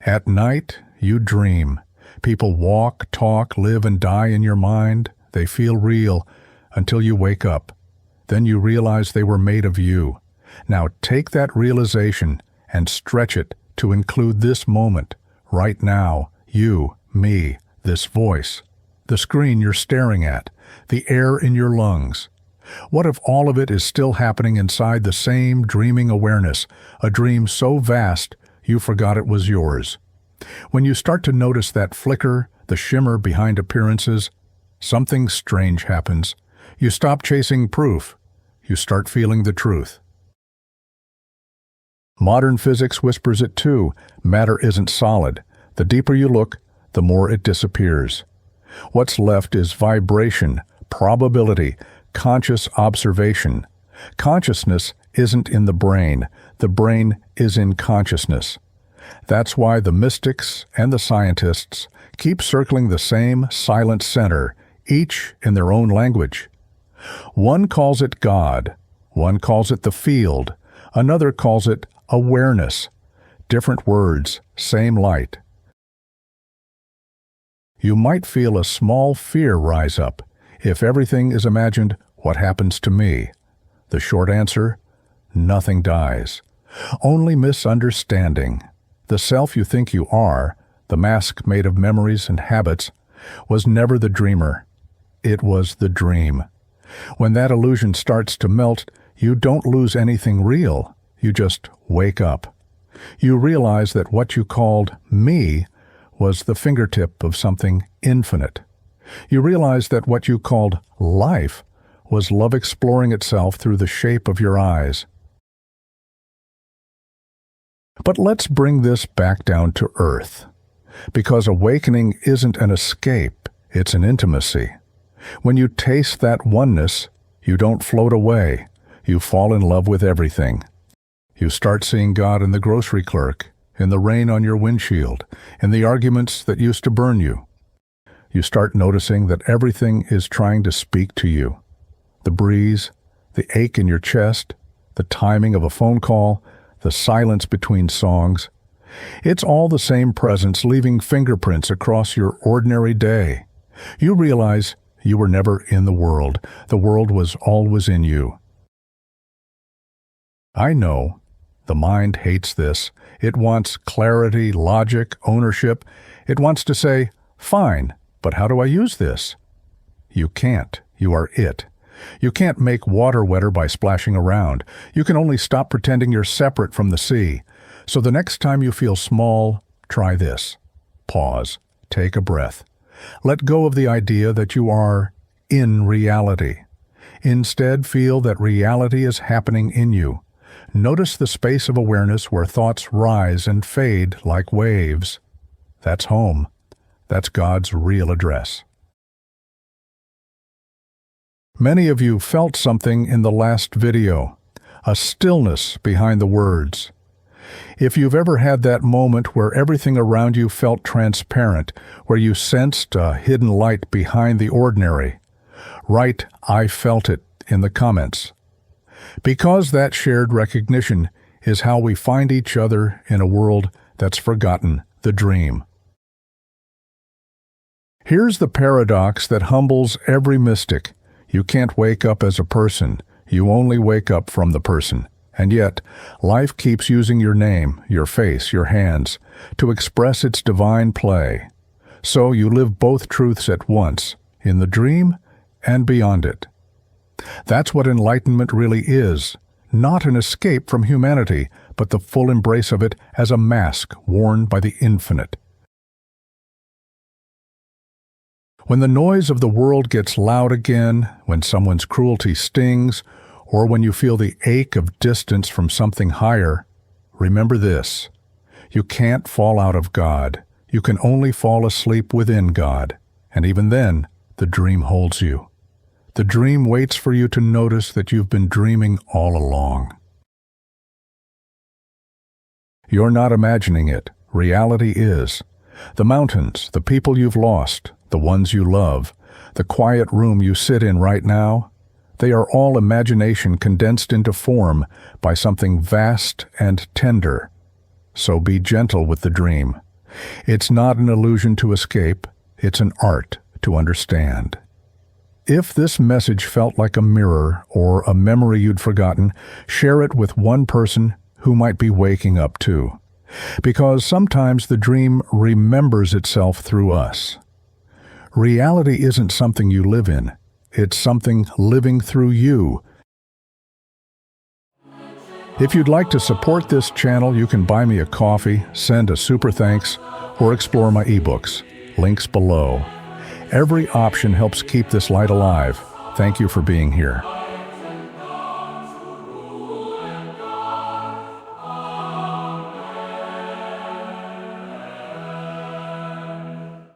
At night, you dream. People walk, talk, live, and die in your mind. They feel real until you wake up. Then you realize they were made of you. Now take that realization and stretch it to include this moment, right now, you, me, this voice, the screen you're staring at, the air in your lungs. What if all of it is still happening inside the same dreaming awareness, a dream so vast you forgot it was yours? When you start to notice that flicker, the shimmer behind appearances, something strange happens. You stop chasing proof. You start feeling the truth. Modern physics whispers it too. Matter isn't solid. The deeper you look, the more it disappears. What's left is vibration, probability, conscious observation. Consciousness isn't in the brain is in consciousness. That's why the mystics and the scientists keep circling the same silent center, each in their own language. One calls it God, one calls it the field, another calls it awareness. Different words, same light. You might feel a small fear rise up. If everything is imagined, what happens to me? The short answer, nothing dies. Only misunderstanding. The self you think you are, the mask made of memories and habits, was never the dreamer. It was the dream. When that illusion starts to melt, you don't lose anything real. You just wake up. You realize that what you called me was the fingertip of something infinite. You realize that what you called life was love exploring itself through the shape of your eyes. But let's bring this back down to earth, because awakening isn't an escape, it's an intimacy. When you taste that oneness, you don't float away, you fall in love with everything. You start seeing God in the grocery clerk, in the rain on your windshield, in the arguments that used to burn you. You start noticing that everything is trying to speak to you. The breeze, the ache in your chest, the timing of a phone call, the silence between songs. It's all the same presence leaving fingerprints across your ordinary day. You realize you were never in the world was always in you. I know, the mind hates this. It wants clarity, logic, ownership. It wants to say, fine, but how do I use this? You can't. You are it. You can't make water wetter by splashing around. You can only stop pretending you're separate from the sea. So the next time you feel small, try this. Pause. Take a breath. Let go of the idea that you are in reality. Instead, feel that reality is happening in you. Notice the space of awareness where thoughts rise and fade like waves. That's home. That's God's real address. Many of you felt something in the last video, a stillness behind the words. If you've ever had that moment where everything around you felt transparent, where you sensed a hidden light behind the ordinary, write "I felt it" in the comments. Because that shared recognition is how we find each other in a world that's forgotten, the dream. Here's the paradox that humbles every mystic. You can't wake up as a person. You only wake up from the person. And yet, life keeps using your name, your face, your hands, to express its divine play. So you live both truths at once, in the dream and beyond it. That's what enlightenment really is, not an escape from humanity, but the full embrace of it as a mask worn by the infinite. When the noise of the world gets loud again, when someone's cruelty stings, or when you feel the ache of distance from something higher, remember this: you can't fall out of God. You can only fall asleep within God, and even then, the dream holds you. The dream waits for you to notice that you've been dreaming all along. You're not imagining it. Reality is. The mountains, the people you've lost, the ones you love, the quiet room you sit in right now, they are all imagination condensed into form by something vast and tender. So be gentle with the dream. It's not an illusion to escape, it's an art to understand. If this message felt like a mirror or a memory you'd forgotten, share it with one person who might be waking up too. Because sometimes the dream remembers itself through us. Reality isn't something you live in, it's something living through you. If you'd like to support this channel, you can buy me a coffee, send a super thanks, or explore my ebooks. Links below. Every option helps keep this light alive. Thank you for being here.